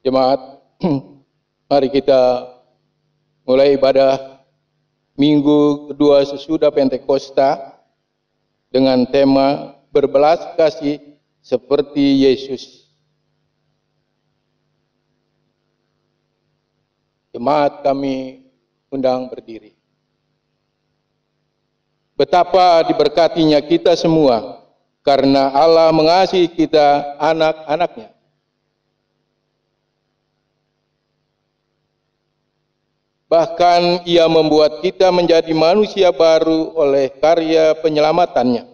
Jemaat, mari kita mulai ibadah minggu kedua sesudah Pentakosta dengan tema berbelas kasih seperti Yesus. Jemaat, kami undang berdiri. Betapa diberkatinya kita semua karena Allah mengasihi kita anak-anaknya. Bahkan Ia membuat kita menjadi manusia baru oleh karya penyelamatannya.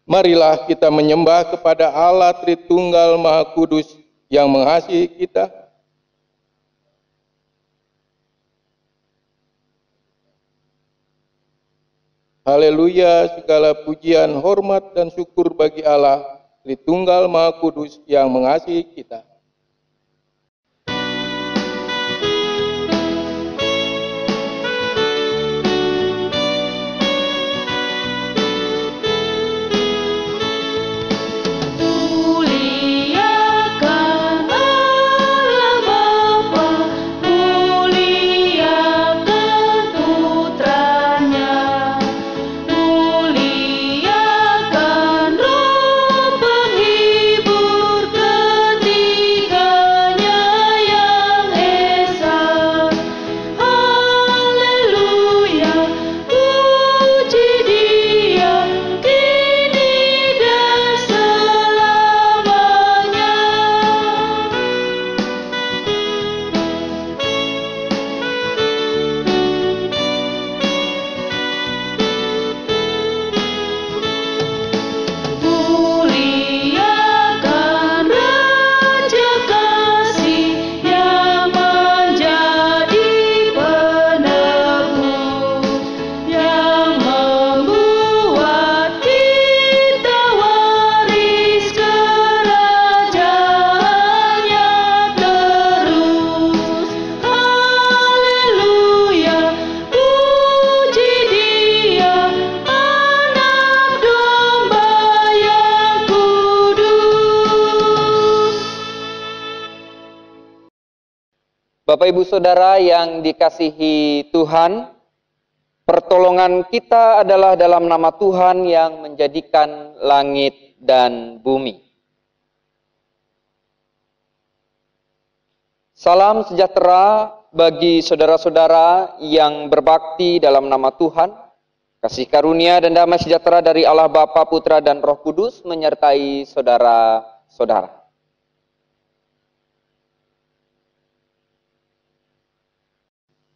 Marilah kita menyembah kepada Allah Tritunggal Maha Kudus yang mengasihi kita. Haleluya, segala pujian, hormat, dan syukur bagi Allah Tritunggal Maha Kudus yang mengasihi kita. Bapak Ibu Saudara yang dikasihi Tuhan, pertolongan kita adalah dalam nama Tuhan yang menjadikan langit dan bumi. Salam sejahtera bagi saudara-saudara yang berbakti dalam nama Tuhan. Kasih karunia dan damai sejahtera dari Allah Bapa, Putra, dan Roh Kudus menyertai saudara-saudara.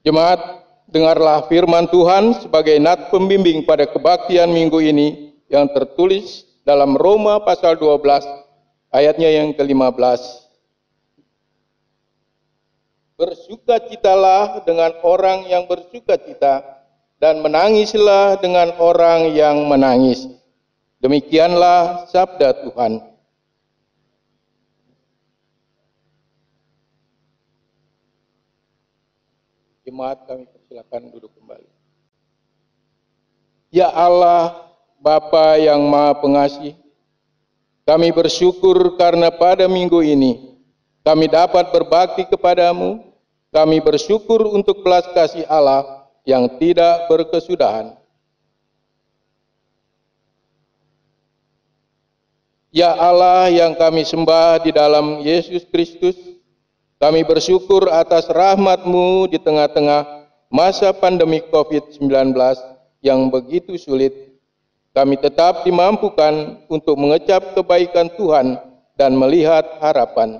Jemaat, dengarlah firman Tuhan sebagai nat pembimbing pada kebaktian minggu ini yang tertulis dalam Roma pasal 12 ayatnya yang ke-15. Bersukacitalah dengan orang yang bersukacita dan menangislah dengan orang yang menangis. Demikianlah sabda Tuhan. Jemaat, kami persilakan duduk kembali. Ya Allah, Bapa yang Maha Pengasih, kami bersyukur karena pada minggu ini kami dapat berbakti kepadamu. Kami bersyukur untuk belas kasih Allah yang tidak berkesudahan. Ya Allah yang kami sembah di dalam Yesus Kristus, kami bersyukur atas rahmat-Mu di tengah-tengah masa pandemi COVID-19 yang begitu sulit. Kami tetap dimampukan untuk mengecap kebaikan Tuhan dan melihat harapan.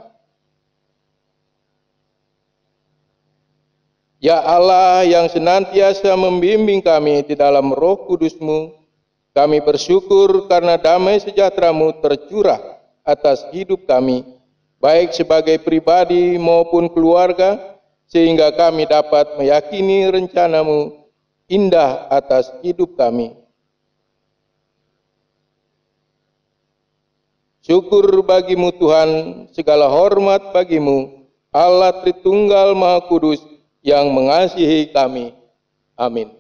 Ya Allah yang senantiasa membimbing kami di dalam Roh Kudus-Mu, kami bersyukur karena damai sejahtera-Mu tercurah atas hidup kami, baik sebagai pribadi maupun keluarga, sehingga kami dapat meyakini rencana-Mu indah atas hidup kami. Syukur bagi-Mu Tuhan, segala hormat bagi-Mu, Allah Tritunggal Maha Kudus yang mengasihi kami. Amin.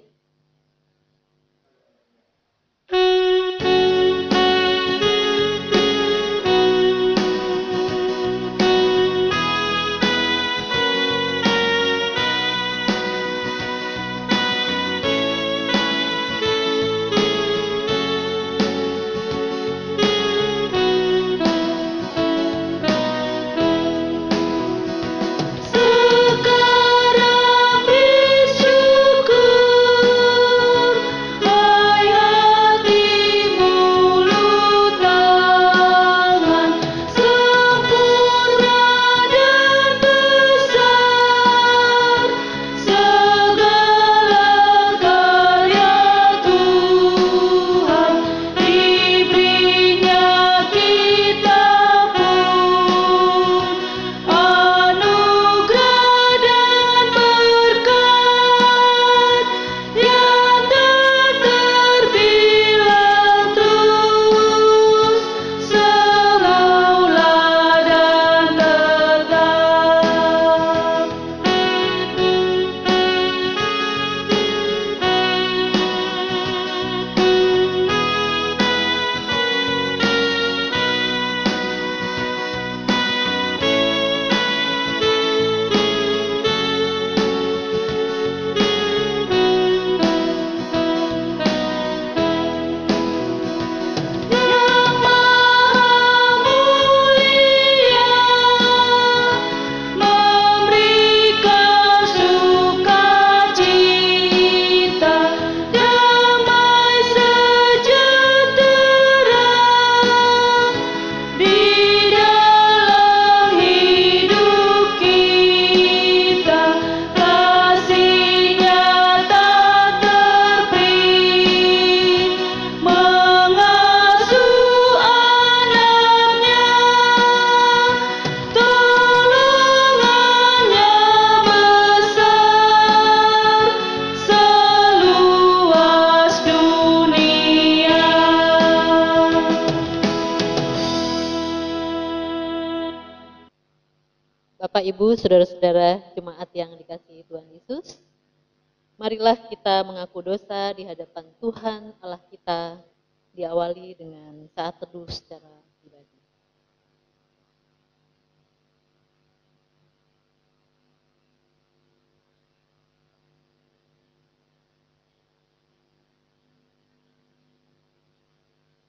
Bapak, Ibu, saudara-saudara jemaat yang dikasihi Tuhan Yesus, marilah kita mengaku dosa di hadapan Tuhan Allah kita, diawali dengan saat teduh secara pribadi.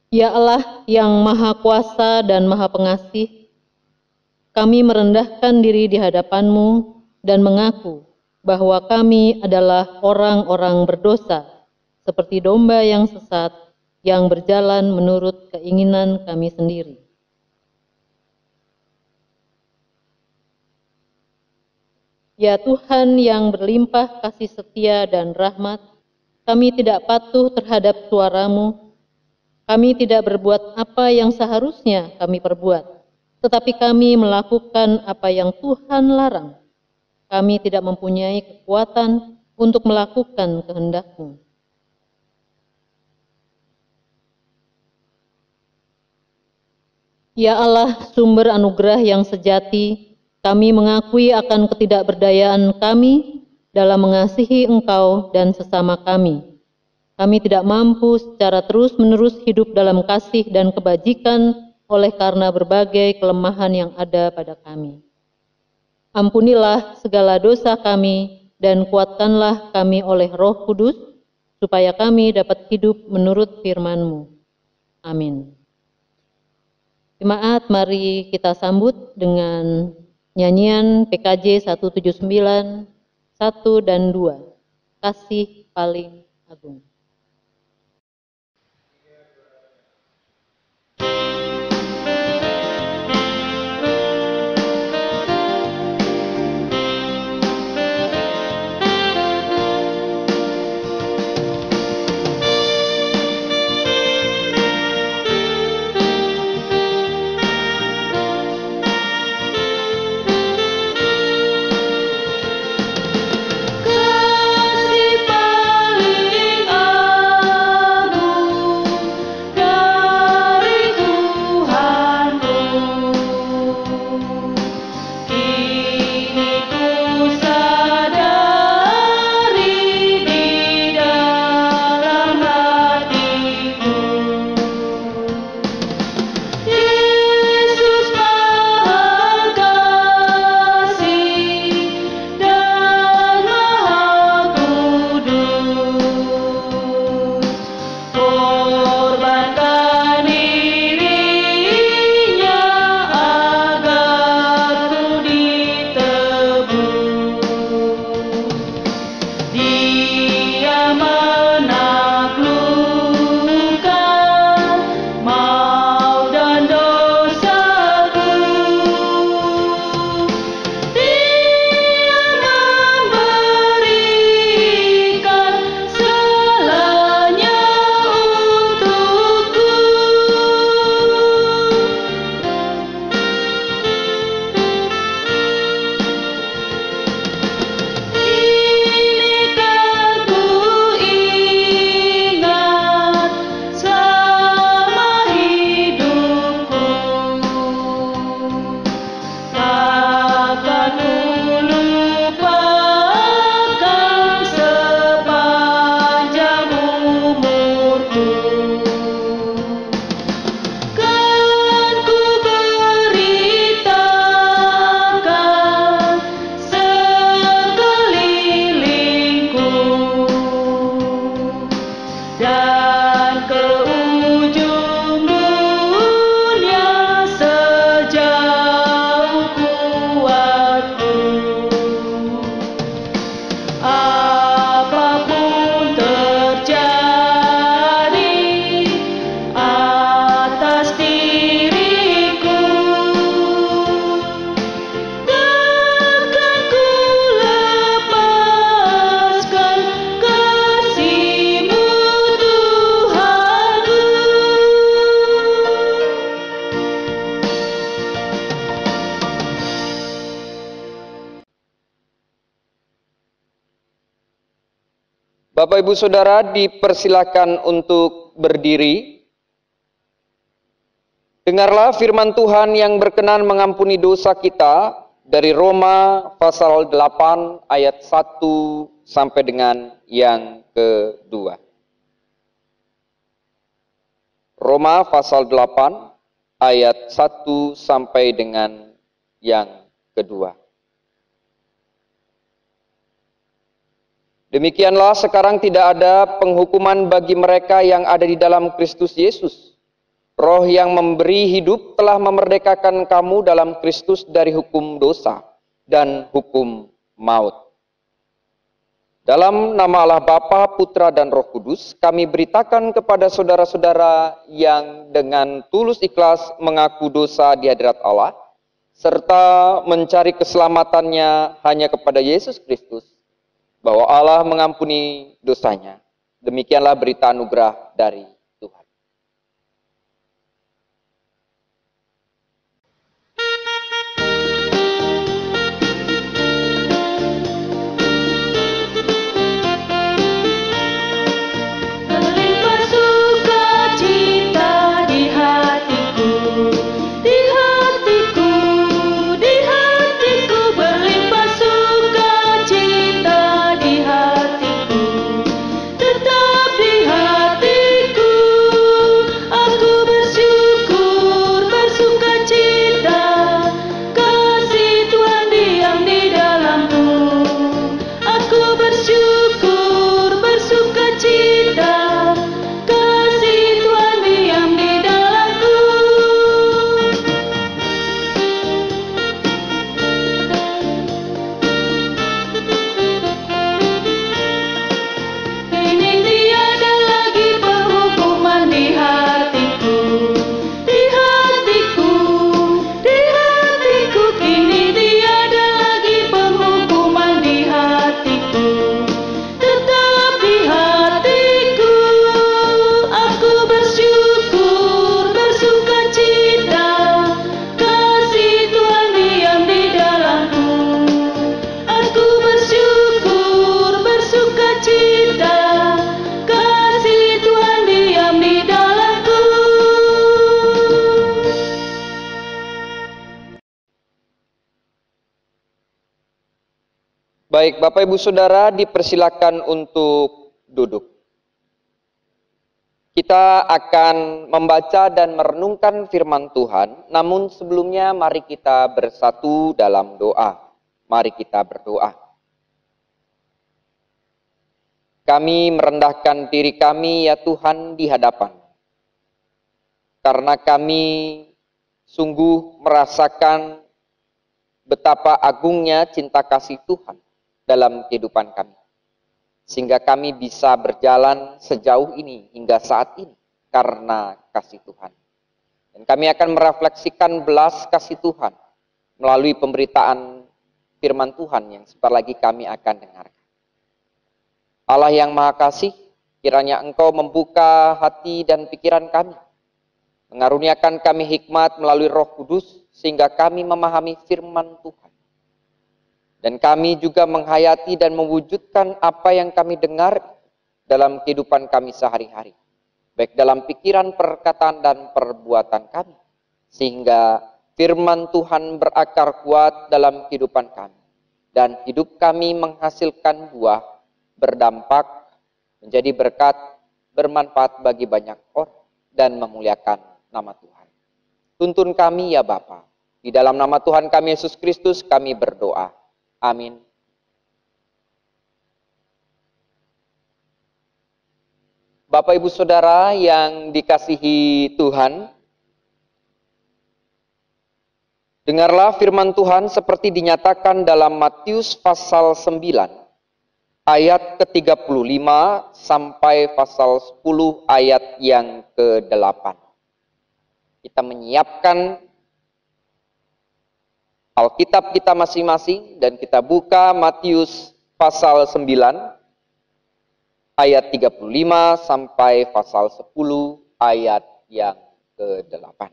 Ya Allah yang Maha Kuasa dan Maha Pengasih, kami merendahkan diri di hadapan-Mu dan mengaku bahwa kami adalah orang-orang berdosa, seperti domba yang sesat yang berjalan menurut keinginan kami sendiri. Ya Tuhan yang berlimpah kasih setia dan rahmat, kami tidak patuh terhadap suara-Mu. Kami tidak berbuat apa yang seharusnya kami perbuat, tetapi kami melakukan apa yang Tuhan larang. Kami tidak mempunyai kekuatan untuk melakukan kehendak-Mu. Ya Allah, sumber anugerah yang sejati, kami mengakui akan ketidakberdayaan kami dalam mengasihi Engkau dan sesama kami. Kami tidak mampu secara terus-menerus hidup dalam kasih dan kebajikan oleh karena berbagai kelemahan yang ada pada kami. Ampunilah segala dosa kami dan kuatkanlah kami oleh Roh Kudus, supaya kami dapat hidup menurut firman-Mu. Amin. Jemaat, mari kita sambut dengan nyanyian PKJ 179, 1 dan 2, Kasih Paling Agung. Bapak Ibu Saudara dipersilakan untuk berdiri. Dengarlah firman Tuhan yang berkenan mengampuni dosa kita dari Roma pasal 8 ayat 1 sampai dengan yang kedua. Roma pasal 8 ayat 1 sampai dengan yang kedua. Demikianlah sekarang tidak ada penghukuman bagi mereka yang ada di dalam Kristus Yesus. Roh yang memberi hidup telah memerdekakan kamu dalam Kristus dari hukum dosa dan hukum maut. Dalam nama Allah Bapa, Putra, dan Roh Kudus, kami beritakan kepada saudara-saudara yang dengan tulus ikhlas mengaku dosa di hadirat Allah, serta mencari keselamatannya hanya kepada Yesus Kristus, bahwa Allah mengampuni dosanya. Demikianlah berita anugerah dari Tuhan. Berlimpah sukacita di hatiku, di hatiku, di hatiku. Berlimpah sukacita di hatiku, tetap di hatiku. Aku bersyukur, bersukacita, kasih Tuhan diam di dalamku. Aku bersyukur, bersukacita, kasih Tuhan diam di dalamku. Kini tiada lagi penghukuman di hatiku, di hatiku, di hatiku. Kini tiada lagi penghukuman di hatiku, tetap di hatiku. Aku bersyukur, bersukacita, kasih Tuhan diam di dalamku. Aku bersyukur, bersukacita, kasih Tuhan diam di dalamku. Baik, Bapak Ibu Saudara, dipersilakan untuk duduk. Kita akan membaca dan merenungkan firman Tuhan, namun sebelumnya mari kita bersatu dalam doa. Mari kita berdoa. Kami merendahkan diri kami ya Tuhan di hadapan, karena kami sungguh merasakan betapa agungnya cinta kasih Tuhan dalam kehidupan kami, sehingga kami bisa berjalan sejauh ini hingga saat ini karena kasih Tuhan. Dan kami akan merefleksikan belas kasih Tuhan melalui pemberitaan firman Tuhan yang sebentar lagi kami akan dengarkan. Allah yang Maha Kasih, kiranya Engkau membuka hati dan pikiran kami, mengaruniakan kami hikmat melalui Roh Kudus, sehingga kami memahami firman Tuhan. Dan kami juga menghayati dan mewujudkan apa yang kami dengar dalam kehidupan kami sehari-hari, baik dalam pikiran, perkataan, dan perbuatan kami, sehingga firman Tuhan berakar kuat dalam kehidupan kami, dan hidup kami menghasilkan buah, berdampak, menjadi berkat, bermanfaat bagi banyak orang, dan memuliakan nama Tuhan. Tuntun kami ya Bapa, di dalam nama Tuhan kami Yesus Kristus kami berdoa. Amin. Bapak Ibu Saudara yang dikasihi Tuhan, dengarlah firman Tuhan seperti dinyatakan dalam Matius pasal 9 ayat ke-35 sampai pasal 10 ayat yang ke-8. Kita menyiapkan Alkitab kita masing-masing dan kita buka Matius pasal 9 ayat 35 sampai pasal 10 ayat yang ke-8.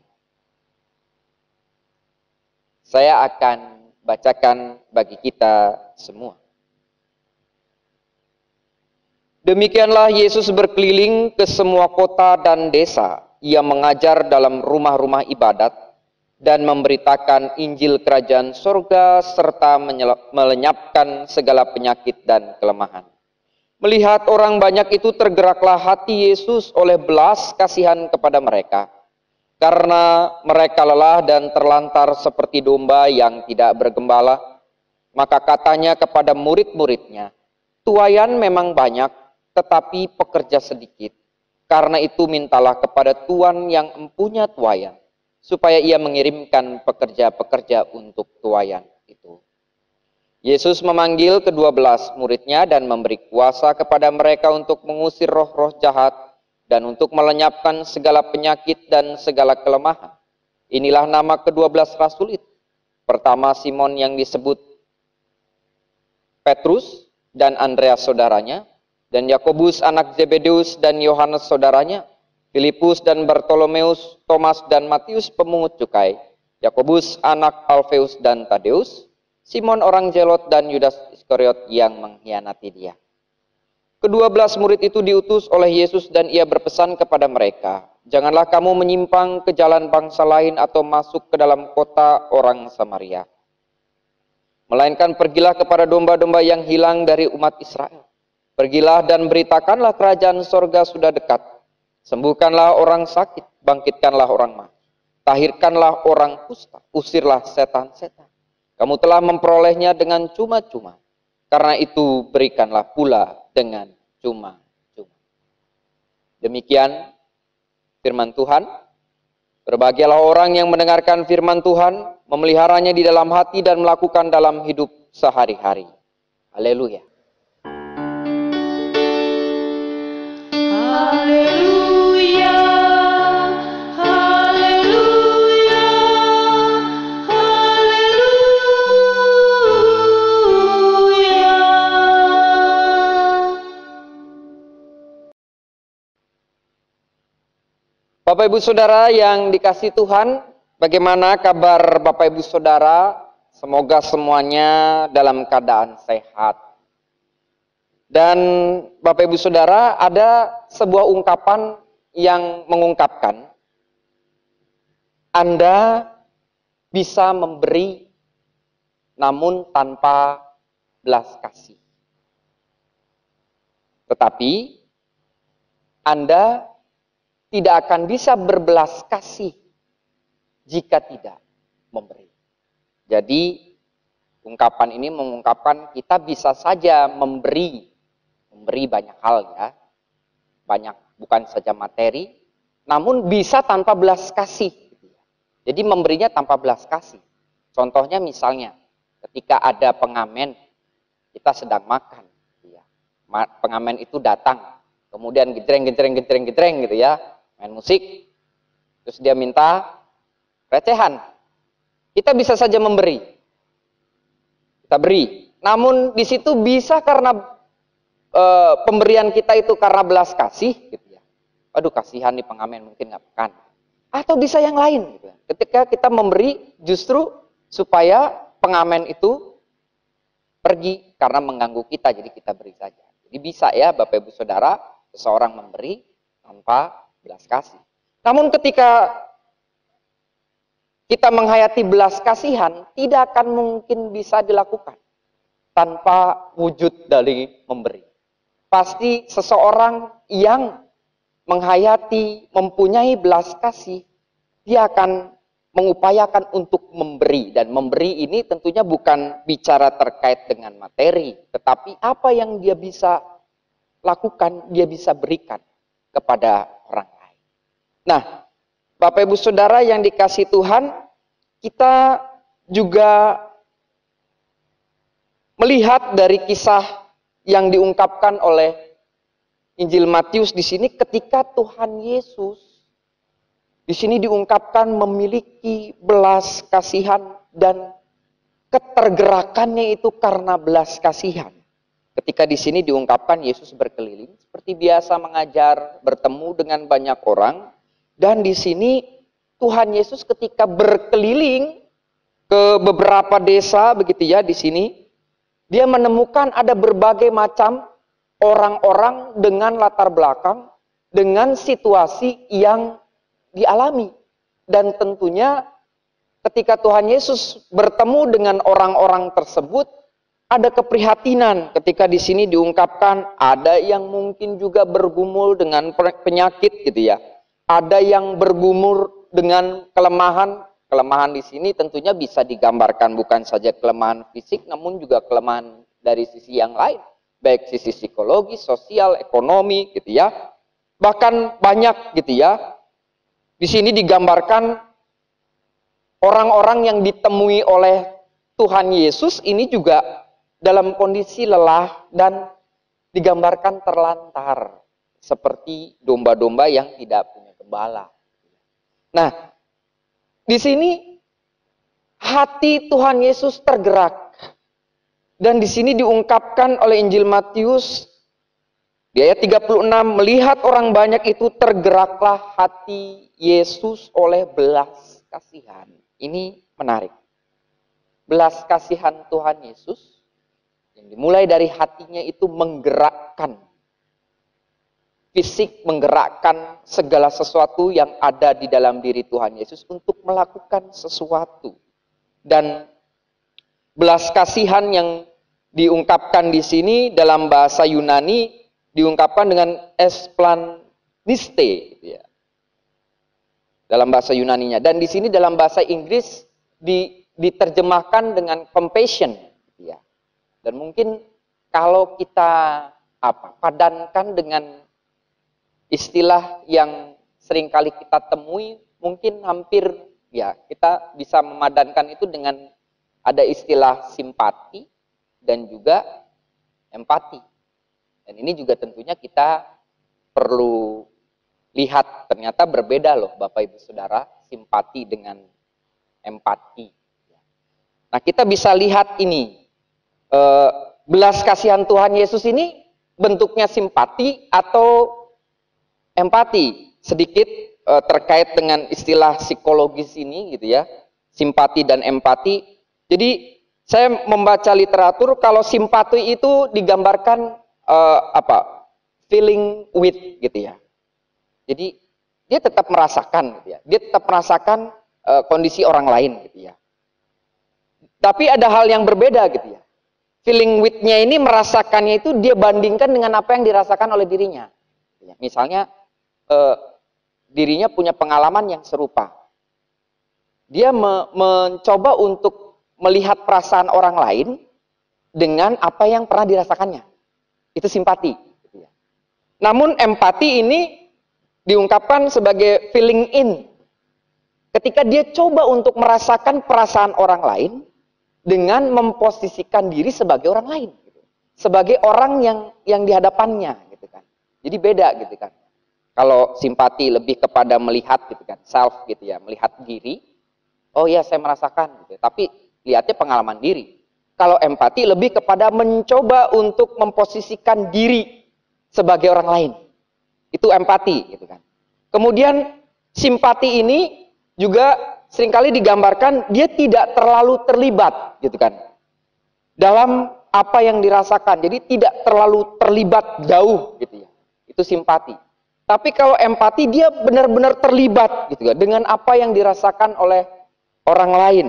Saya akan bacakan bagi kita semua. Demikianlah Yesus berkeliling ke semua kota dan desa. Ia mengajar dalam rumah-rumah ibadat dan memberitakan Injil Kerajaan Sorga serta melenyapkan segala penyakit dan kelemahan. Melihat orang banyak itu, tergeraklah hati Yesus oleh belas kasihan kepada mereka, karena mereka lelah dan terlantar seperti domba yang tidak bergembala. Maka katanya kepada murid-muridnya, "Tuaian memang banyak, tetapi pekerja sedikit. Karena itu mintalah kepada Tuan yang empunya tuaian, supaya ia mengirimkan pekerja-pekerja untuk tuaian itu." Yesus memanggil ke-12 muridnya dan memberi kuasa kepada mereka untuk mengusir roh-roh jahat dan untuk melenyapkan segala penyakit dan segala kelemahan. Inilah nama ke-12 rasul itu. Pertama, Simon yang disebut Petrus dan Andreas saudaranya, dan Yakobus anak Zebedeus dan Yohanes saudaranya, Filipus dan Bartolomeus, Thomas dan Matius pemungut cukai, Yakobus anak Alfeus dan Tadeus, Simon orang Zelot dan Yudas Iskariot yang mengkhianati dia. Ke-12 murid itu diutus oleh Yesus dan ia berpesan kepada mereka, "Janganlah kamu menyimpang ke jalan bangsa lain atau masuk ke dalam kota orang Samaria. Melainkan pergilah kepada domba-domba yang hilang dari umat Israel. Pergilah dan beritakanlah kerajaan sorga sudah dekat. Sembuhkanlah orang sakit, bangkitkanlah orang mati. Tahirkanlah orang kusta, usirlah setan-setan. Kamu telah memperolehnya dengan cuma-cuma. Karena itu berikanlah pula dengan cuma-cuma." Demikian firman Tuhan. Berbahagialah orang yang mendengarkan firman Tuhan, memeliharanya di dalam hati dan melakukan dalam hidup sehari-hari. Haleluya. Haleluya, haleluya, haleluya. Bapak Ibu Saudara yang dikasihi Tuhan, bagaimana kabar Bapak Ibu Saudara? Semoga semuanya dalam keadaan sehat. Dan Bapak Ibu Saudara, ada sebuah ungkapan yang mengungkapkan Anda bisa memberi namun tanpa belas kasih. Tetapi Anda tidak akan bisa berbelas kasih jika tidak memberi. Jadi ungkapan ini mengungkapkan kita bisa saja memberi banyak hal ya. Banyak, bukan saja materi, namun bisa tanpa belas kasih. Jadi memberinya tanpa belas kasih. Contohnya misalnya ketika ada pengamen, kita sedang makan. Pengamen itu datang, kemudian gedreng gitu ya, main musik, terus dia minta recehan. Kita bisa saja memberi, kita beri. Namun di situ bisa karena pemberian kita itu karena belas kasih, gitu ya. Aduh kasihan nih pengamen mungkin nggak makan. Atau bisa yang lain. Gitu. Ketika kita memberi justru supaya pengamen itu pergi karena mengganggu kita, jadi kita beri saja. Jadi bisa ya Bapak Ibu Saudara, seseorang memberi tanpa belas kasih. Namun ketika kita menghayati belas kasihan, tidak akan mungkin bisa dilakukan tanpa wujud dari memberi. Pasti seseorang yang menghayati, mempunyai belas kasih, dia akan mengupayakan untuk memberi. Dan memberi ini tentunya bukan bicara terkait dengan materi, tetapi apa yang dia bisa lakukan, dia bisa berikan kepada orang lain. Nah, Bapak Ibu Saudara yang dikasihi Tuhan, kita juga melihat dari kisah yang diungkapkan oleh Injil Matius di sini, ketika Tuhan Yesus di sini diungkapkan memiliki belas kasihan dan ketergerakannya itu karena belas kasihan. Ketika di sini diungkapkan Yesus berkeliling seperti biasa mengajar, bertemu dengan banyak orang, dan di sini Tuhan Yesus ketika berkeliling ke beberapa desa begitu ya, di sini dia menemukan ada berbagai macam orang-orang dengan latar belakang, dengan situasi yang dialami. Dan tentunya ketika Tuhan Yesus bertemu dengan orang-orang tersebut, ada keprihatinan ketika di sini diungkapkan ada yang mungkin juga bergumul dengan penyakit gitu ya. Ada yang bergumul dengan kelemahan. Kelemahan di sini tentunya bisa digambarkan bukan saja kelemahan fisik, namun juga kelemahan dari sisi yang lain. Baik sisi psikologi, sosial, ekonomi gitu ya. Bahkan banyak gitu ya. Di sini digambarkan orang-orang yang ditemui oleh Tuhan Yesus ini juga dalam kondisi lelah dan digambarkan terlantar. Seperti domba-domba yang tidak punya gembala. Nah, di sini hati Tuhan Yesus tergerak. Dan di sini diungkapkan oleh Injil Matius di ayat 36, melihat orang banyak itu tergeraklah hati Yesus oleh belas kasihan. Ini menarik. Belas kasihan Tuhan Yesus yang dimulai dari hatinya itu menggerakkan fisik, menggerakkan segala sesuatu yang ada di dalam diri Tuhan Yesus untuk melakukan sesuatu. Dan belas kasihan yang diungkapkan di sini dalam bahasa Yunani diungkapkan dengan esplaniste, gitu ya. Dalam bahasa Yunaninya. Dan di sini dalam bahasa Inggris diterjemahkan dengan compassion, gitu ya. Dan mungkin kalau kita padankan dengan istilah yang seringkali kita temui, mungkin hampir ya kita bisa memadankan itu dengan ada istilah simpati dan juga empati. Dan ini juga tentunya kita perlu lihat, ternyata berbeda loh Bapak Ibu Saudara, simpati dengan empati. Nah, kita bisa lihat ini, belas kasihan Tuhan Yesus ini bentuknya simpati atau empati. Sedikit terkait dengan istilah psikologis ini gitu ya, simpati dan empati. Jadi saya membaca literatur, kalau simpati itu digambarkan feeling with gitu ya. Jadi dia tetap merasakan gitu ya. Dia tetap merasakan kondisi orang lain gitu ya. Tapi ada hal yang berbeda gitu ya. Feeling with-nya ini, merasakannya itu dia bandingkan dengan apa yang dirasakan oleh dirinya. Misalnya dirinya punya pengalaman yang serupa. Dia mencoba untuk melihat perasaan orang lain dengan apa yang pernah dirasakannya. Itu simpati. Namun empati ini diungkapkan sebagai feeling in. Ketika dia coba untuk merasakan perasaan orang lain dengan memposisikan diri sebagai orang lain. Sebagai orang yang di hadapannya. Gitu kan. Jadi beda gitu kan. Kalau simpati lebih kepada melihat gitu kan, self gitu ya, melihat diri. Oh ya, saya merasakan gitu. Tapi lihatnya pengalaman diri. Kalau empati lebih kepada mencoba untuk memposisikan diri sebagai orang lain. Itu empati gitu kan. Kemudian simpati ini juga seringkali digambarkan dia tidak terlalu terlibat gitu kan. Dalam apa yang dirasakan. Jadi tidak terlalu terlibat jauh gitu ya. Itu simpati. Tapi kalau empati dia benar-benar terlibat gitu kan dengan apa yang dirasakan oleh orang lain.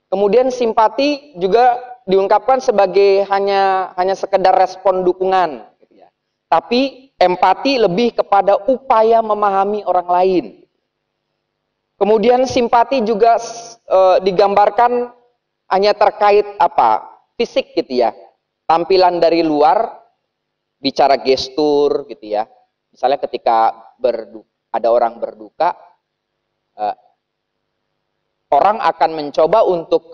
Kemudian simpati juga diungkapkan sebagai hanya sekedar respon dukungan gitu ya. Tapi empati lebih kepada upaya memahami orang lain. Kemudian simpati juga digambarkan hanya terkait fisik gitu ya. Tampilan dari luar, bicara gestur gitu ya. Misalnya ketika ada orang berduka, orang akan mencoba untuk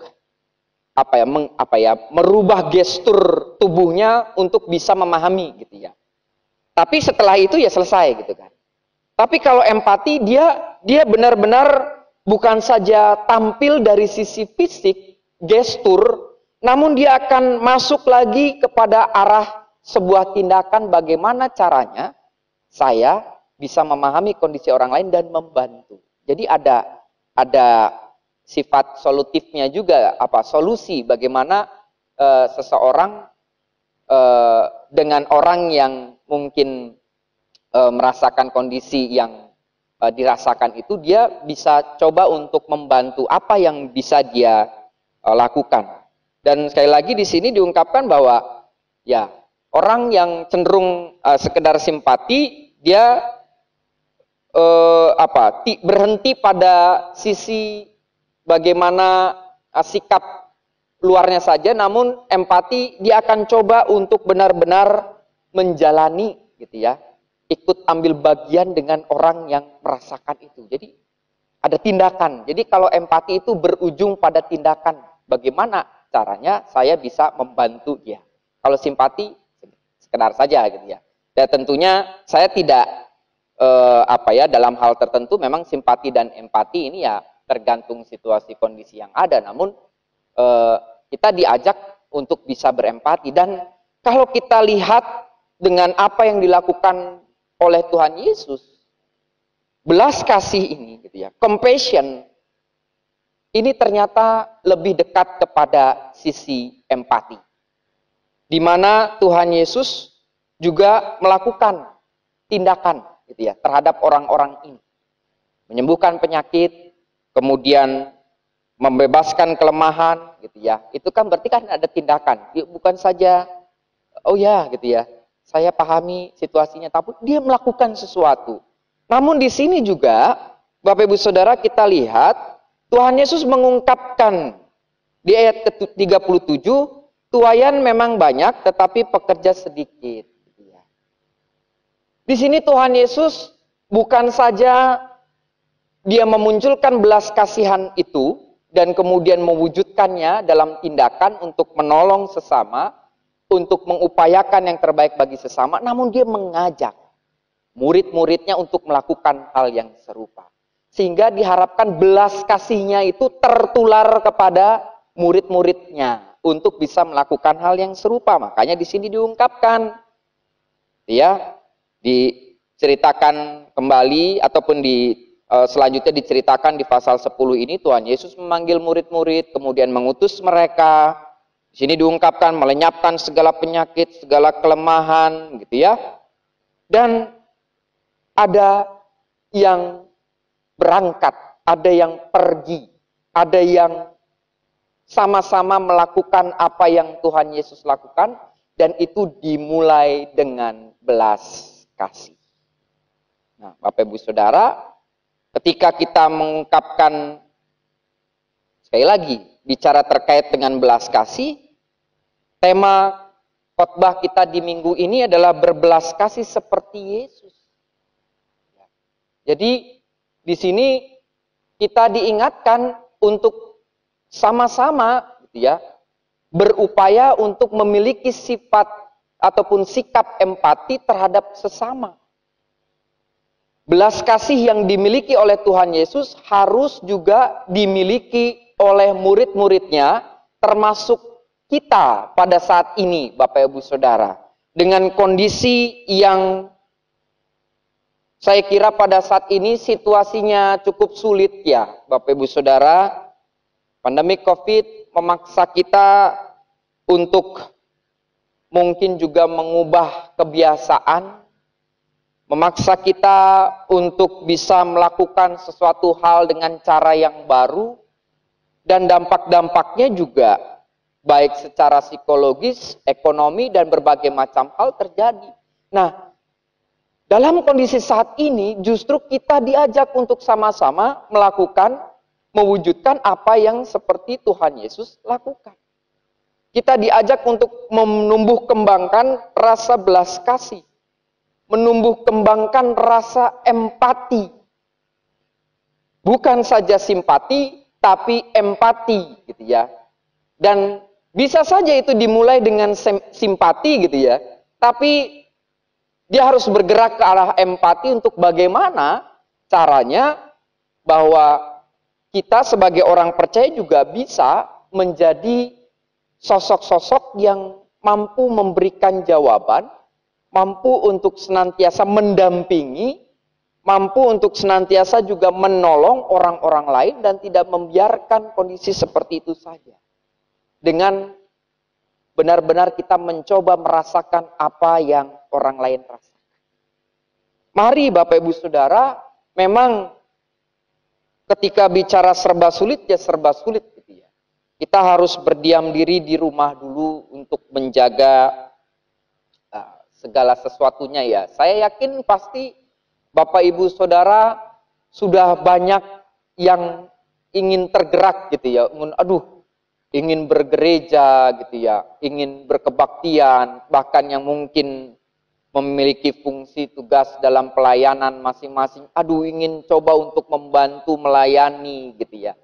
merubah gestur tubuhnya untuk bisa memahami gitu ya. Tapi setelah itu ya selesai gitu kan. Tapi kalau empati dia benar-benar bukan saja tampil dari sisi fisik, gestur, namun dia akan masuk lagi kepada arah sebuah tindakan bagaimana caranya saya bisa memahami kondisi orang lain dan membantu. Jadi ada sifat solutifnya juga, solusi bagaimana seseorang dengan orang yang mungkin merasakan kondisi yang dirasakan itu, dia bisa coba untuk membantu apa yang bisa dia lakukan. Dan sekali lagi di sini diungkapkan bahwa ya orang yang cenderung sekedar simpati, dia berhenti pada sisi bagaimana sikap luarnya saja, namun empati dia akan coba untuk benar-benar menjalani gitu ya, ikut ambil bagian dengan orang yang merasakan itu. Jadi ada tindakan. Jadi kalau empati itu berujung pada tindakan, bagaimana caranya saya bisa membantu dia. Kalau simpati sekedar saja gitu ya. Dan tentunya saya tidak dalam hal tertentu memang simpati dan empati ini ya tergantung situasi kondisi yang ada. Namun kita diajak untuk bisa berempati, dan kalau kita lihat dengan apa yang dilakukan oleh Tuhan Yesus, belas kasih ini gitu ya, compassion ini ternyata lebih dekat kepada sisi empati, di mana Tuhan Yesus juga melakukan tindakan gitu ya terhadap orang-orang ini, menyembuhkan penyakit, kemudian membebaskan kelemahan gitu ya. Itu kan berarti kan ada tindakan. Bukan saja oh ya gitu ya, saya pahami situasinya, tapi dia melakukan sesuatu. Namun di sini juga Bapak Ibu Saudara kita lihat Tuhan Yesus mengungkapkan di ayat ke-37, tuaian memang banyak tetapi pekerja sedikit. Di sini Tuhan Yesus bukan saja dia memunculkan belas kasihan itu dan kemudian mewujudkannya dalam tindakan untuk menolong sesama, untuk mengupayakan yang terbaik bagi sesama, namun dia mengajak murid-muridnya untuk melakukan hal yang serupa. Sehingga diharapkan belas kasihnya itu tertular kepada murid-muridnya untuk bisa melakukan hal yang serupa. Makanya di sini diungkapkan ya, diceritakan kembali ataupun selanjutnya diceritakan di pasal 10 ini, Tuhan Yesus memanggil murid-murid, kemudian mengutus mereka. Di sini diungkapkan melenyapkan segala penyakit, segala kelemahan gitu ya. Dan ada yang berangkat, ada yang pergi, ada yang sama-sama melakukan apa yang Tuhan Yesus lakukan, dan itu dimulai dengan belas kasih. Nah, Bapak Ibu Saudara, ketika kita mengungkapkan, sekali lagi, bicara terkait dengan belas kasih, tema khotbah kita di minggu ini adalah berbelas kasih seperti Yesus. Jadi, di sini kita diingatkan untuk sama-sama gitu ya, berupaya untuk memiliki sifat ataupun sikap empati terhadap sesama. Belas kasih yang dimiliki oleh Tuhan Yesus harus juga dimiliki oleh murid-muridnya, termasuk kita pada saat ini, Bapak Ibu Saudara. Dengan kondisi yang saya kira pada saat ini situasinya cukup sulit ya, Bapak Ibu Saudara. Pandemi COVID memaksa kita untuk mungkin juga mengubah kebiasaan, memaksa kita untuk bisa melakukan sesuatu hal dengan cara yang baru, dan dampak-dampaknya juga baik secara psikologis, ekonomi, dan berbagai macam hal terjadi. Nah, dalam kondisi saat ini justru kita diajak untuk sama-sama mewujudkan apa yang seperti Tuhan Yesus lakukan. Kita diajak untuk menumbuh kembangkan rasa belas kasih, menumbuh kembangkan rasa empati. Bukan saja simpati, tapi empati gitu ya. Dan bisa saja itu dimulai dengan simpati gitu ya. Tapi dia harus bergerak ke arah empati untuk bagaimana caranya bahwa kita sebagai orang percaya juga bisa menjadi sosok-sosok yang mampu memberikan jawaban, mampu untuk senantiasa mendampingi, mampu untuk senantiasa juga menolong orang-orang lain dan tidak membiarkan kondisi seperti itu saja. Dengan benar-benar kita mencoba merasakan apa yang orang lain rasakan. Mari Bapak Ibu Saudara, memang ketika bicara serba sulit ya serba sulit gitu ya. Kita harus berdiam diri di rumah dulu untuk menjaga segala sesuatunya ya. Saya yakin pasti Bapak Ibu Saudara sudah banyak yang ingin tergerak gitu ya. Ingin bergereja gitu ya, ingin berkebaktian, bahkan yang mungkin memiliki fungsi tugas dalam pelayanan masing-masing. Ingin coba untuk membantu melayani gitu ya.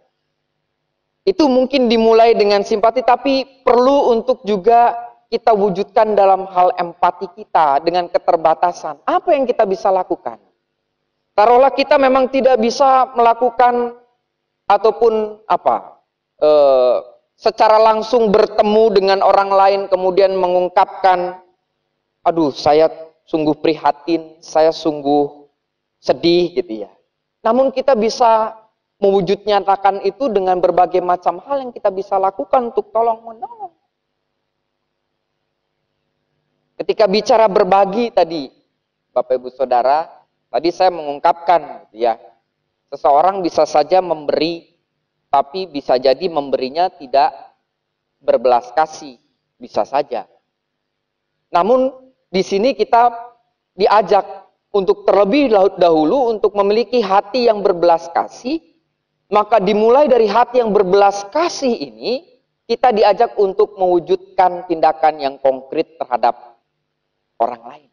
Itu mungkin dimulai dengan simpati, tapi perlu untuk juga kita wujudkan dalam hal empati kita dengan keterbatasan. Apa yang kita bisa lakukan? Taruhlah kita memang tidak bisa melakukan ataupun secara langsung bertemu dengan orang lain kemudian mengungkapkan, saya sungguh prihatin, saya sungguh sedih gitu ya. Namun kita bisa mewujudnyatakan itu dengan berbagai macam hal yang kita bisa lakukan untuk tolong menolong. Ketika bicara berbagi tadi, Bapak Ibu Saudara, tadi saya mengungkapkan gitu ya, seseorang bisa saja memberi, tapi bisa jadi memberinya tidak berbelas kasih, bisa saja. Namun di sini kita diajak untuk terlebih dahulu untuk memiliki hati yang berbelas kasih. Maka dimulai dari hati yang berbelas kasih ini, kita diajak untuk mewujudkan tindakan yang konkret terhadap orang lain,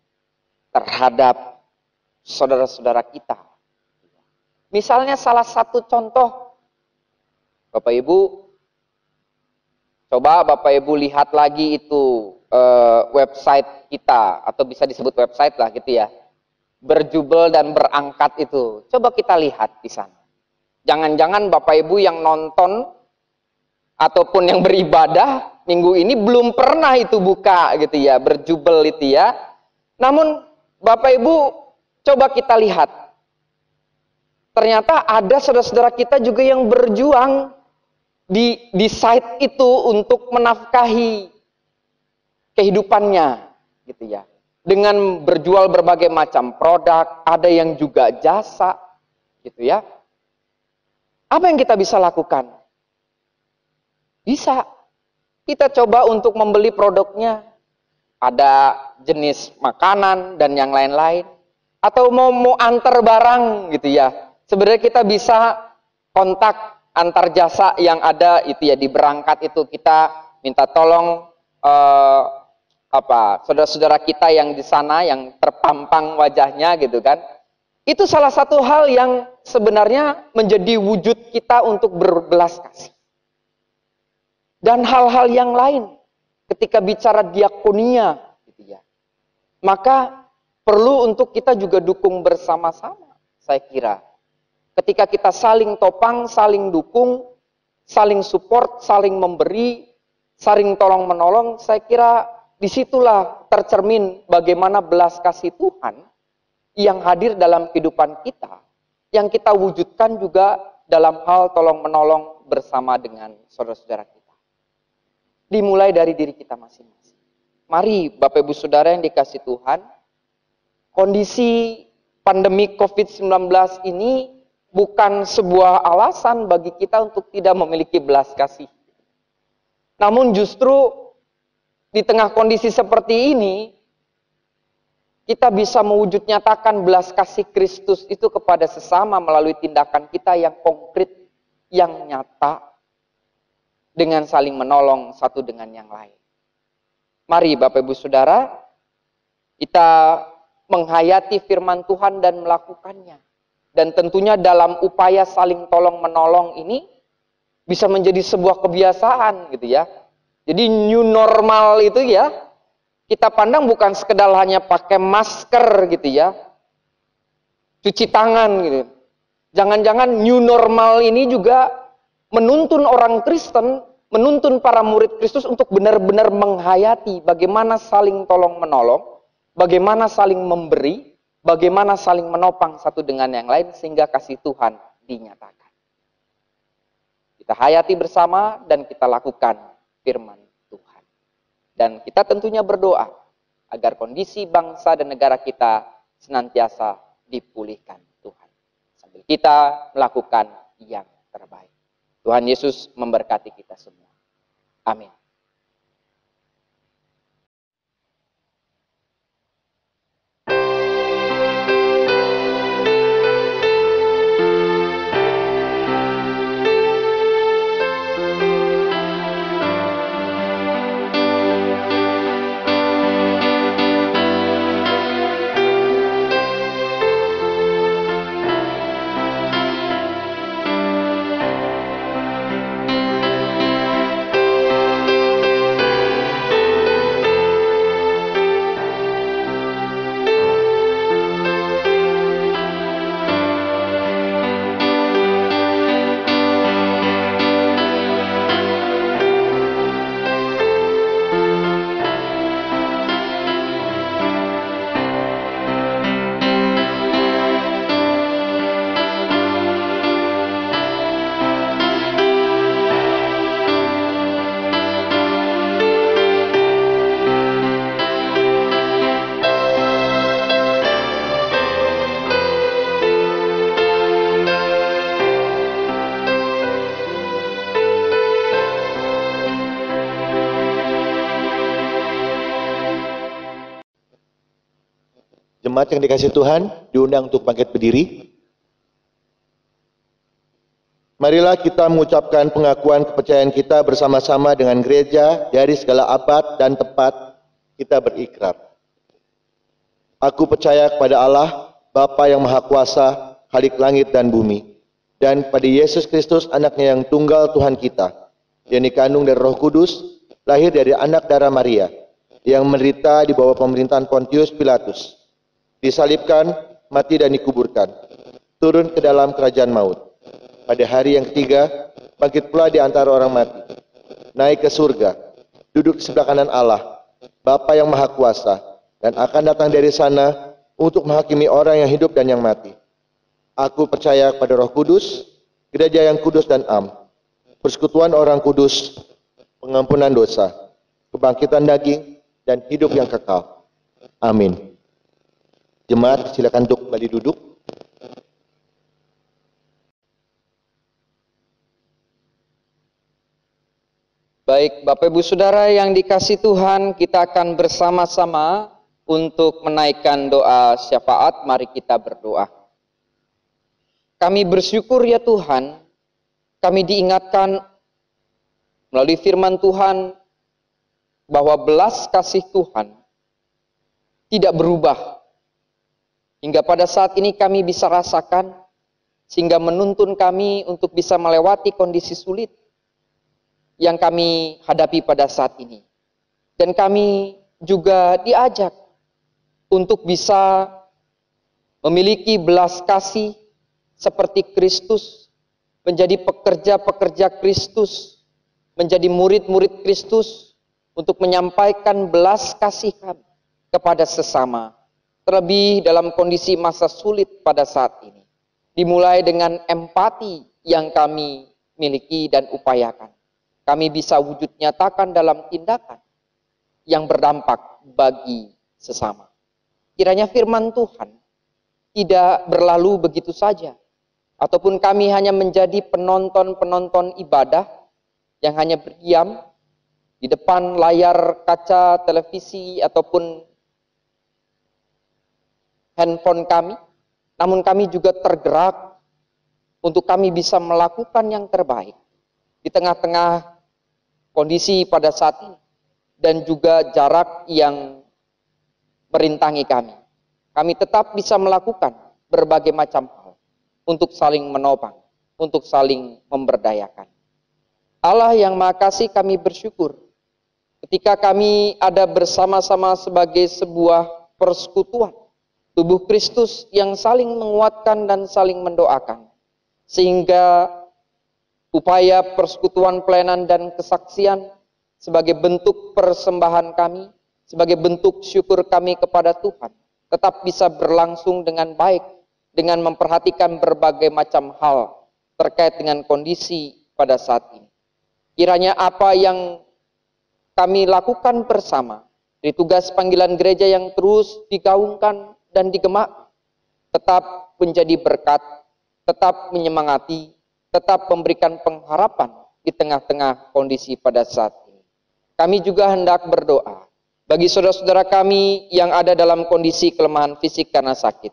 terhadap saudara-saudara kita. Misalnya salah satu contoh, Bapak Ibu, coba Bapak Ibu lihat lagi itu website kita, atau bisa disebut website lah gitu ya. Berjubel dan berangkat itu. Coba kita lihat di sana. Jangan-jangan Bapak Ibu yang nonton ataupun yang beribadah minggu ini belum pernah itu buka gitu ya, berjubel itu ya. Namun Bapak Ibu coba kita lihat. Ternyata ada saudara-saudara kita juga yang berjuang di site itu untuk menafkahi kehidupannya gitu ya. Dengan berjual berbagai macam produk, ada yang juga jasa gitu ya. Apa yang kita bisa lakukan? Bisa. Kita coba untuk membeli produknya. Ada jenis makanan dan yang lain-lain. Atau mau antar barang gitu ya. Sebenarnya kita bisa kontak antar jasa yang ada itu ya, di berangkat itu kita minta tolong saudara-saudara kita yang di sana yang terpampang wajahnya gitu kan. Itu salah satu hal yang sebenarnya menjadi wujud kita untuk berbelas kasih. Dan hal-hal yang lain ketika bicara diakonia gitu ya. Maka perlu untuk kita juga dukung bersama-sama, saya kira. Ketika kita saling topang, saling dukung, saling support, saling memberi, saling tolong menolong, saya kira disitulah tercermin bagaimana belas kasih Tuhan yang hadir dalam kehidupan kita, yang kita wujudkan juga dalam hal tolong menolong bersama dengan saudara-saudara kita. Dimulai dari diri kita masing-masing. Mari Bapak Ibu Saudara yang dikasih Tuhan, kondisi pandemi COVID-19 ini bukan sebuah alasan bagi kita untuk tidak memiliki belas kasih. Namun justru di tengah kondisi seperti ini, kita bisa mewujud nyatakan belas kasih Kristus itu kepada sesama melalui tindakan kita yang konkret, yang nyata, dengan saling menolong satu dengan yang lain. Mari Bapak Ibu Saudara, kita menghayati firman Tuhan dan melakukannya. Dan tentunya dalam upaya saling tolong menolong ini bisa menjadi sebuah kebiasaan gitu ya. Jadi new normal itu ya, kita pandang bukan sekedar hanya pakai masker gitu ya, cuci tangan gitu. Jangan-jangan new normal ini juga menuntun orang Kristen, menuntun para murid Kristus untuk benar-benar menghayati bagaimana saling tolong menolong, bagaimana saling memberi, bagaimana saling menopang satu dengan yang lain sehingga kasih Tuhan dinyatakan. Kita hayati bersama dan kita lakukan firman Tuhan. Dan kita tentunya berdoa agar kondisi bangsa dan negara kita senantiasa dipulihkan Tuhan. kita melakukan yang terbaik. Tuhan Yesus memberkati kita semua. Amin. Jemaat yang dikasihi Tuhan, diundang untuk bangkit berdiri. Marilah kita mengucapkan pengakuan kepercayaan kita bersama-sama dengan gereja dari segala abad dan tempat. Kita berikrar. Aku percaya kepada Allah, Bapa yang Maha Kuasa, Khalik langit dan bumi, dan pada Yesus Kristus, anaknya yang tunggal Tuhan kita, yang dikandung dari Roh Kudus, lahir dari anak darah Maria, yang menderita di bawah pemerintahan Pontius Pilatus, disalibkan, mati dan dikuburkan, turun ke dalam kerajaan maut. Pada hari yang ketiga, bangkit pula di antara orang mati, naik ke surga, duduk di sebelah kanan Allah, Bapa yang Maha Kuasa, dan akan datang dari sana untuk menghakimi orang yang hidup dan yang mati. Aku percaya kepada Roh Kudus, gereja yang kudus dan am, persekutuan orang kudus, pengampunan dosa, kebangkitan daging, dan hidup yang kekal. Amin. Jemaat, silakan untuk kembali duduk. Baik, Bapak Ibu Saudara yang dikasihi Tuhan, kita akan bersama-sama untuk menaikkan doa syafaat. Mari kita berdoa. Kami bersyukur ya Tuhan, kami diingatkan melalui firman Tuhan bahwa belas kasih Tuhan tidak berubah. Hingga pada saat ini kami bisa rasakan, sehingga menuntun kami untuk bisa melewati kondisi sulit yang kami hadapi pada saat ini. Dan kami juga diajak untuk bisa memiliki belas kasih seperti Kristus, menjadi pekerja-pekerja Kristus, menjadi murid-murid Kristus, untuk menyampaikan belas kasih kami kepada sesama. Terlebih dalam kondisi masa sulit pada saat ini. Dimulai dengan empati yang kami miliki dan upayakan. Kami bisa wujud nyatakan dalam tindakan yang berdampak bagi sesama. Kiranya firman Tuhan tidak berlalu begitu saja. Ataupun kami hanya menjadi penonton-penonton ibadah yang hanya berdiam di depan layar kaca televisi ataupun handphone kami. Namun kami juga tergerak untuk kami bisa melakukan yang terbaik di tengah-tengah kondisi pada saat ini, dan juga jarak yang merintangi kami. Kami tetap bisa melakukan berbagai macam hal untuk saling menopang, untuk saling memberdayakan. Allah yang Maha Kasih, kami bersyukur ketika kami ada bersama-sama sebagai sebuah persekutuan, tubuh Kristus yang saling menguatkan dan saling mendoakan, sehingga upaya persekutuan pelayanan dan kesaksian sebagai bentuk persembahan kami, sebagai bentuk syukur kami kepada Tuhan, tetap bisa berlangsung dengan baik, dengan memperhatikan berbagai macam hal terkait dengan kondisi pada saat ini. Kiranya apa yang kami lakukan bersama, di tugas panggilan gereja yang terus digaungkan dan digemak, tetap menjadi berkat tetap menyemangati, tetap memberikan pengharapan di tengah-tengah kondisi pada saat ini. Kami juga hendak berdoa bagi saudara-saudara kami yang ada dalam kondisi kelemahan fisik karena sakit.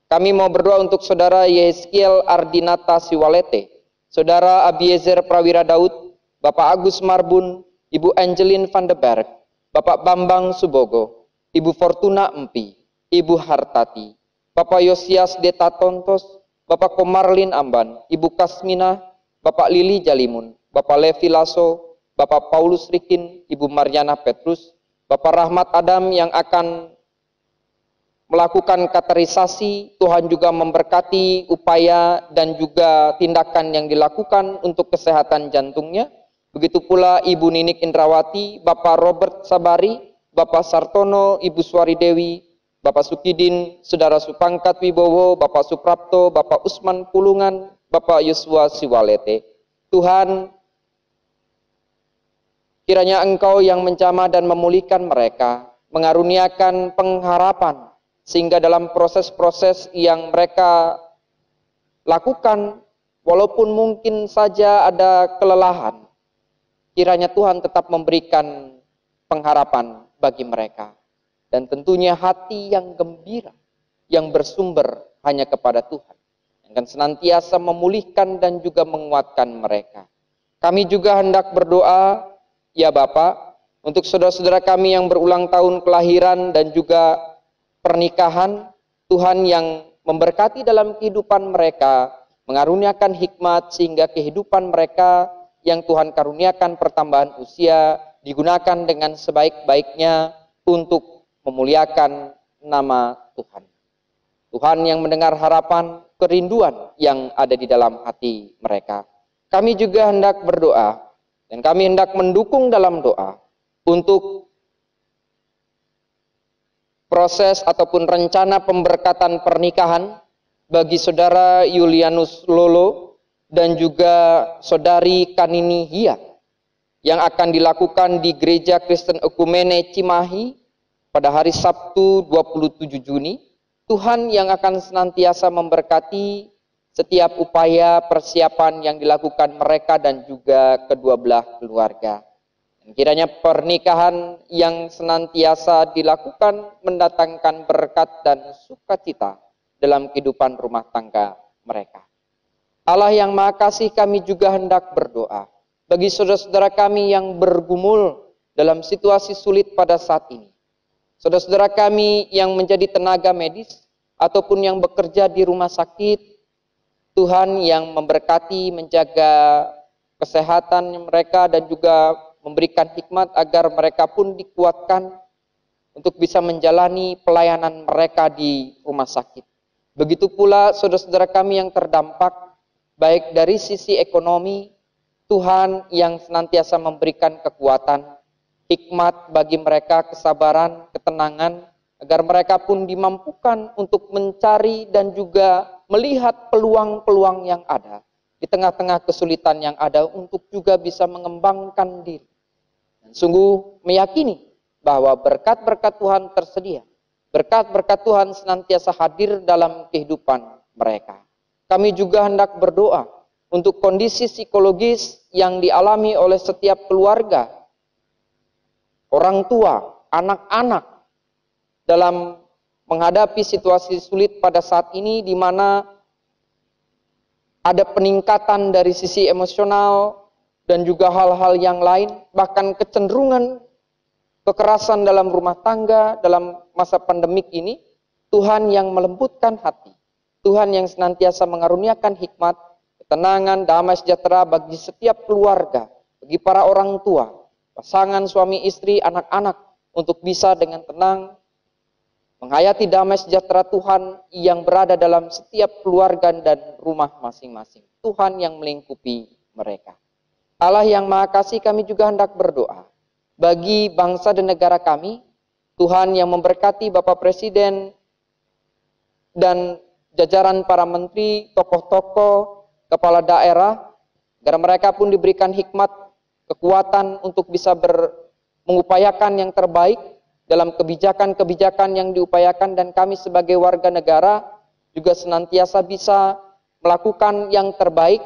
Kami mau berdoa untuk saudara Yeskiel Ardinata Siwalete, saudara Abiezer Prawira Daud, Bapak Agus Marbun, Ibu Angelin van de Berg, Bapak Bambang Subogo, Ibu Fortuna Empi, Ibu Hartati, Bapak Yosias Deta Tontos, Bapak Komarlin Amban, Ibu Kasmina, Bapak Lili Jalimun, Bapak Levi Lasso, Bapak Paulus Rikin, Ibu Mariana Petrus, Bapak Rahmat Adam yang akan melakukan katerisasi. Tuhan juga memberkati upaya dan juga tindakan yang dilakukan untuk kesehatan jantungnya. Begitu pula Ibu Ninik Indrawati, Bapak Robert Sabari, Bapak Sartono, Ibu Suwari Dewi, Bapak Sukidin, Saudara Supangkat Wibowo, Bapak Suprapto, Bapak Usman Pulungan, Bapak Yosua Siwalete. Tuhan, kiranya Engkau yang menjamah dan memulihkan mereka, mengaruniakan pengharapan, sehingga dalam proses-proses yang mereka lakukan, walaupun mungkin saja ada kelelahan, kiranya Tuhan tetap memberikan pengharapan bagi mereka. Dan tentunya hati yang gembira, yang bersumber hanya kepada Tuhan, yang akan senantiasa memulihkan dan juga menguatkan mereka. Kami juga hendak berdoa, ya Bapak, untuk saudara-saudara kami yang berulang tahun kelahiran dan juga pernikahan. Tuhan yang memberkati dalam kehidupan mereka, mengaruniakan hikmat sehingga kehidupan mereka yang Tuhan karuniakan pertambahan usia digunakan dengan sebaik-baiknya untuk memuliakan nama Tuhan. Tuhan yang mendengar harapan, kerinduan yang ada di dalam hati mereka. Kami juga hendak berdoa dan kami hendak mendukung dalam doa untuk proses ataupun rencana pemberkatan pernikahan bagi saudara Yulianus Lolo dan juga saudari Kanini Hia yang akan dilakukan di Gereja Kristen Ekumene Cimahi pada hari Sabtu 27 Juni. Tuhan yang akan senantiasa memberkati setiap upaya persiapan yang dilakukan mereka dan juga kedua belah keluarga. Dan kiranya pernikahan yang senantiasa dilakukan mendatangkan berkat dan sukacita dalam kehidupan rumah tangga mereka. Allah yang Maha Kasih, kami juga hendak berdoa bagi saudara-saudara kami yang bergumul dalam situasi sulit pada saat ini. Saudara-saudara kami yang menjadi tenaga medis ataupun yang bekerja di rumah sakit, Tuhan yang memberkati, menjaga kesehatan mereka dan juga memberikan hikmat agar mereka pun dikuatkan untuk bisa menjalani pelayanan mereka di rumah sakit. Begitu pula saudara-saudara kami yang terdampak baik dari sisi ekonomi, Tuhan yang senantiasa memberikan kekuatan, hikmat bagi mereka, kesabaran, ketenangan, agar mereka pun dimampukan untuk mencari dan juga melihat peluang-peluang yang ada di tengah-tengah kesulitan yang ada untuk juga bisa mengembangkan diri. Dan sungguh meyakini bahwa berkat-berkat Tuhan tersedia, berkat-berkat Tuhan senantiasa hadir dalam kehidupan mereka. Kami juga hendak berdoa untuk kondisi psikologis yang dialami oleh setiap keluarga, orang tua, anak-anak dalam menghadapi situasi sulit pada saat ini di mana ada peningkatan dari sisi emosional dan juga hal-hal yang lain, bahkan kecenderungan kekerasan dalam rumah tangga dalam masa pandemik ini. Tuhan yang melembutkan hati, Tuhan yang senantiasa mengaruniakan hikmat, ketenangan, damai sejahtera bagi setiap keluarga, bagi para orang tua, pasangan, suami, istri, anak-anak, untuk bisa dengan tenang menghayati damai sejahtera Tuhan yang berada dalam setiap keluarga dan rumah masing-masing. Tuhan yang melingkupi mereka. Allah yang Maha Kasih, kami juga hendak berdoa bagi bangsa dan negara kami. Tuhan yang memberkati Bapak Presiden dan jajaran para menteri, tokoh-tokoh, kepala daerah, agar mereka pun diberikan hikmat, kekuatan untuk bisa mengupayakan yang terbaik dalam kebijakan-kebijakan yang diupayakan, dan kami sebagai warga negara juga senantiasa bisa melakukan yang terbaik,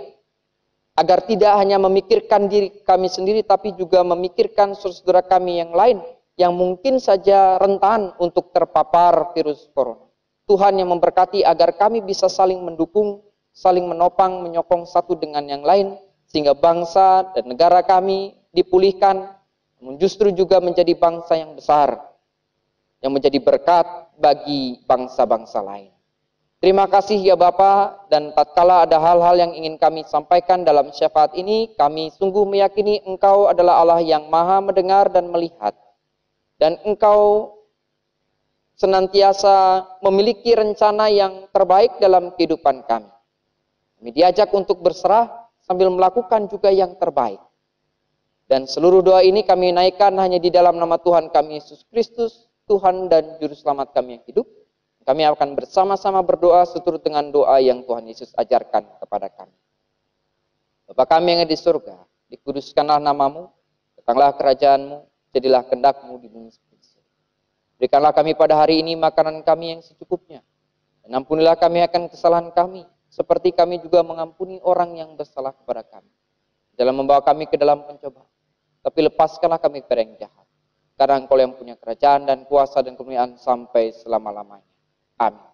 agar tidak hanya memikirkan diri kami sendiri, tapi juga memikirkan saudara kami yang lain, yang mungkin saja rentan untuk terpapar virus corona. Tuhan yang memberkati agar kami bisa saling mendukung, saling menopang, menyokong satu dengan yang lain, sehingga bangsa dan negara kami dipulihkan, namun justru juga menjadi bangsa yang besar, yang menjadi berkat bagi bangsa-bangsa lain. Terima kasih ya Bapa, dan tatkala ada hal-hal yang ingin kami sampaikan dalam syafaat ini, kami sungguh meyakini Engkau adalah Allah yang maha mendengar dan melihat, dan Engkau senantiasa memiliki rencana yang terbaik dalam kehidupan kami. Kami diajak untuk berserah sambil melakukan juga yang terbaik. Dan seluruh doa ini kami naikkan hanya di dalam nama Tuhan kami Yesus Kristus, Tuhan dan Juru Selamat kami yang hidup. Kami akan bersama-sama berdoa seturut dengan doa yang Tuhan Yesus ajarkan kepada kami. Bapa kami yang ada di surga, dikuduskanlah namamu, datanglah kerajaanmu, jadilah kehendak-mu di bumi seperti di surga. Berikanlah kami pada hari ini makanan kami yang secukupnya, dan ampunilah kami akan kesalahan kami, seperti kami juga mengampuni orang yang bersalah kepada kami. Jangan membawa kami ke dalam pencobaan, tapi lepaskanlah kami dari yang jahat. Karena Engkau yang punya kerajaan dan kuasa dan kemuliaan sampai selama-lamanya. Amin.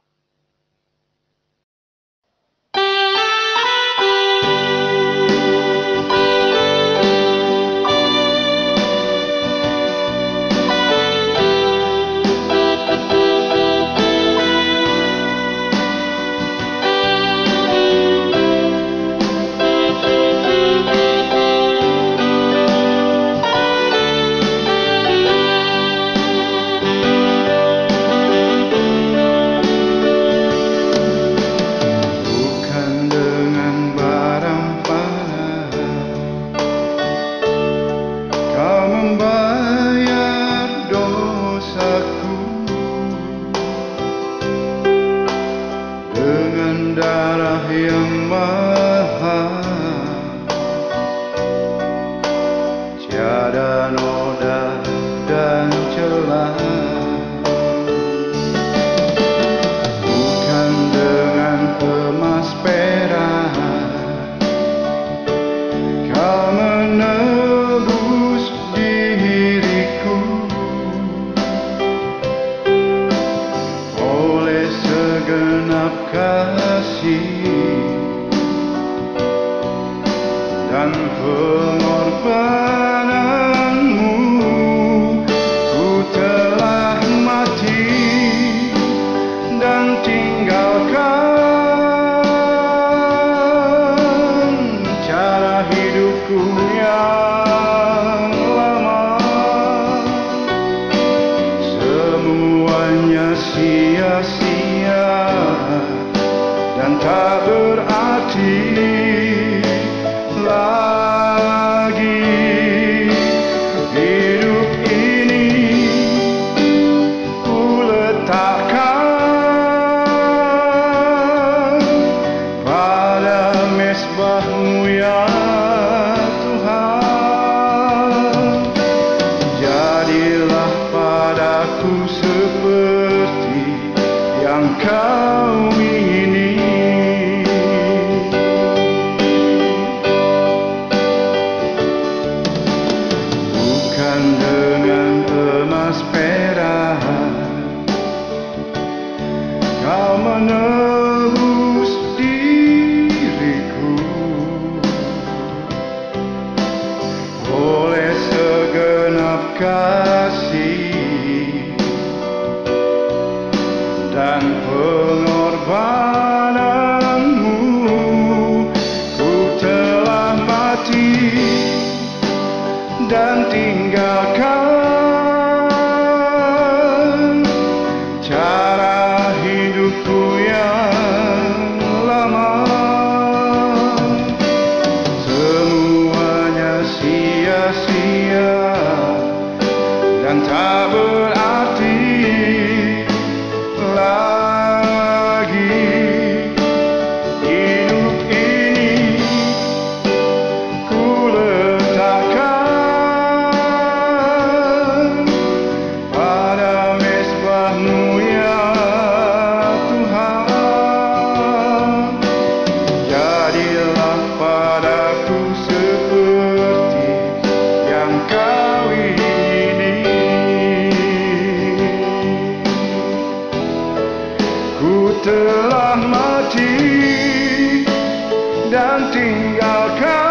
dan tinggalkan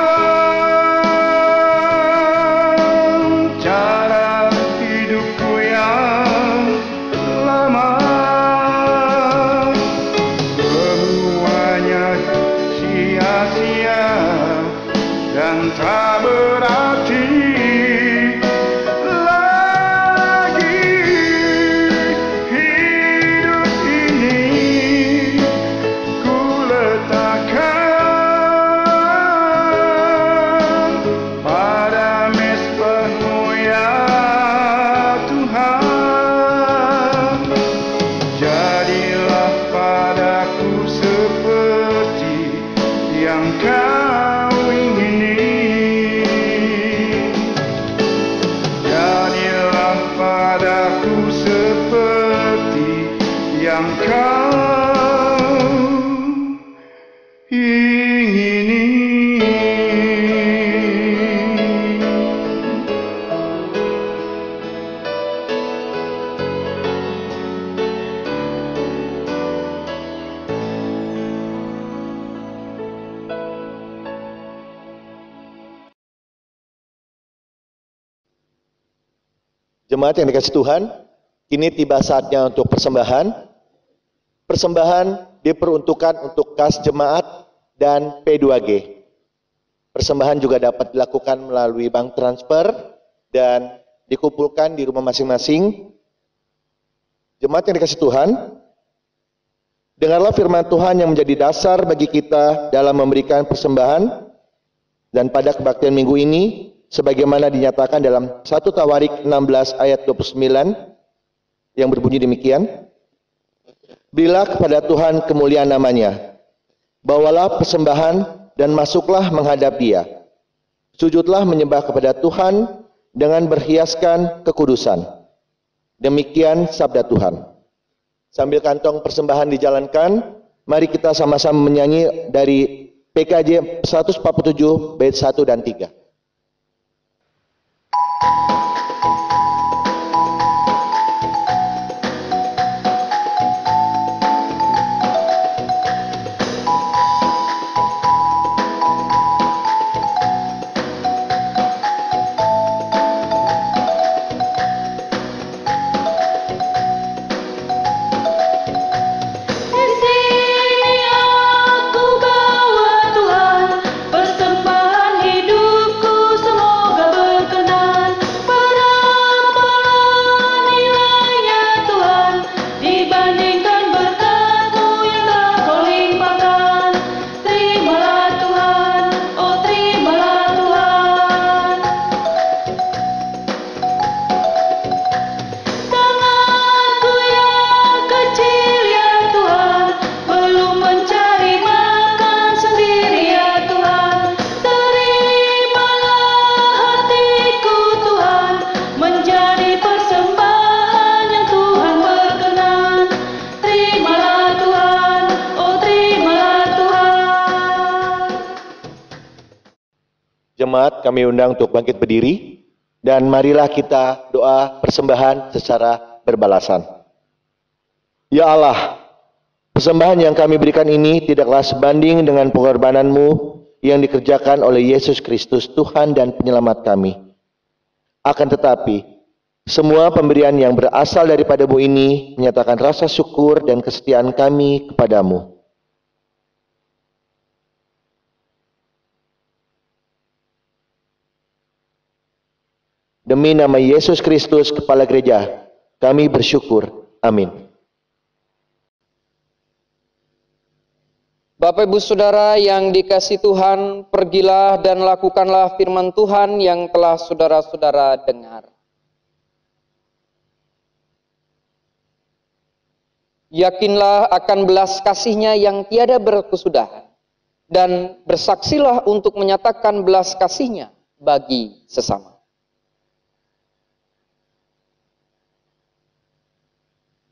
cara hidupku yang lama. Semuanya sia-sia dan tak berarti lagi. Hidup ini ku letakkan pada mezbah-Mu ya Tuhan. Jadilah padaku seperti yang Kau ingini. Jadilah padaku seperti yang Kau ingini. Jemaat yang dikasihi Tuhan, kini tiba saatnya untuk persembahan. Persembahan diperuntukkan untuk kas jemaat dan P2G. Persembahan juga dapat dilakukan melalui bank transfer dan dikumpulkan di rumah masing-masing. Jemaat yang dikasihi Tuhan, dengarlah firman Tuhan yang menjadi dasar bagi kita dalam memberikan persembahan. Dan pada kebaktian minggu ini, sebagaimana dinyatakan dalam 1 Tawarik 16 ayat 29 yang berbunyi demikian. Berilah kepada Tuhan kemuliaan namanya. Bawalah persembahan dan masuklah menghadap Dia. Sujudlah menyembah kepada Tuhan dengan berhiaskan kekudusan. Demikian sabda Tuhan. Sambil kantong persembahan dijalankan, mari kita sama-sama menyanyi dari PKJ 147 bait 1 dan 3. Di sini aku bawa Tuhan, persembahan hidupku semoga berkenan. Berapa nilainya Tuhan dibandingkan berkat-Mu yang telah Kau limpahkan. Terimalah Tuhan, oh terimalah Tuhan. Tanganku yang kecil ya Tuhan, belum mencari makan sendiri ya Tuhan. Terimalah hatiku Tuhan, menjadi persembahan yang Tuhan berkenan. Terimalah Tuhan, oh terimalah Tuhan. Jemaat kami undang untuk bangkit berdiri dan marilah kita doa persembahan secara berbalasan. Ya Allah, persembahan yang kami berikan ini tidaklah sebanding dengan pengorbanan-Mu yang dikerjakan oleh Yesus Kristus Tuhan dan penyelamat kami. Akan tetapi, semua pemberian yang berasal daripada-Mu ini menyatakan rasa syukur dan kesetiaan kami kepada-Mu. Demi nama Yesus Kristus, Kepala Gereja, kami bersyukur. Amin. Bapak Ibu Saudara yang dikasihi Tuhan, pergilah dan lakukanlah firman Tuhan yang telah saudara-saudara dengar. Yakinlah akan belas kasih-Nya yang tiada berkesudahan, dan bersaksilah untuk menyatakan belas kasih-Nya bagi sesama.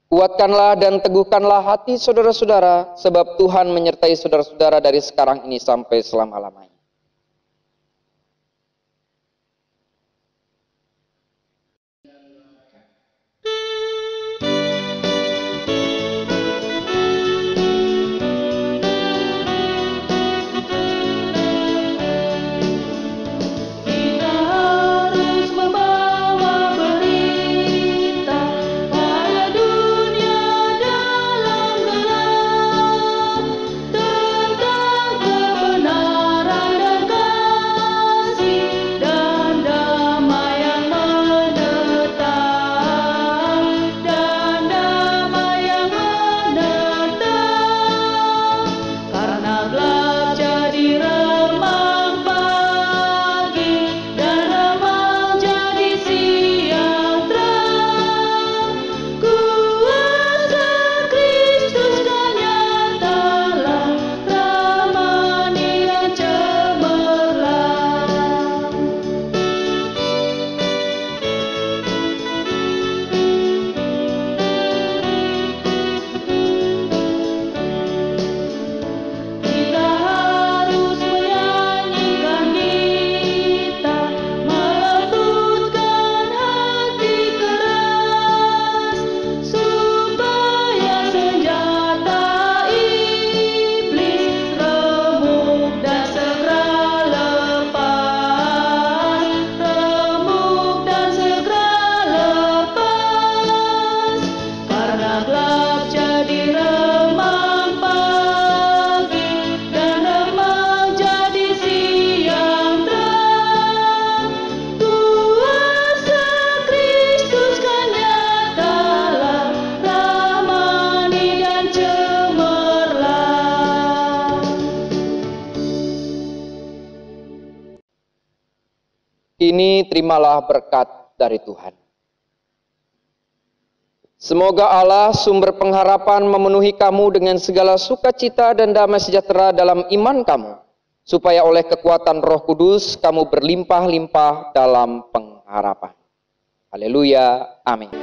Kuatkanlah dan teguhkanlah hati saudara-saudara, sebab Tuhan menyertai saudara-saudara dari sekarang ini sampai selama-lamanya. Kini terimalah berkat dari Tuhan. Semoga Allah sumber pengharapan memenuhi kamu dengan segala sukacita dan damai sejahtera dalam iman kamu, supaya oleh kekuatan Roh Kudus kamu berlimpah-limpah dalam pengharapan. Haleluya. Amin.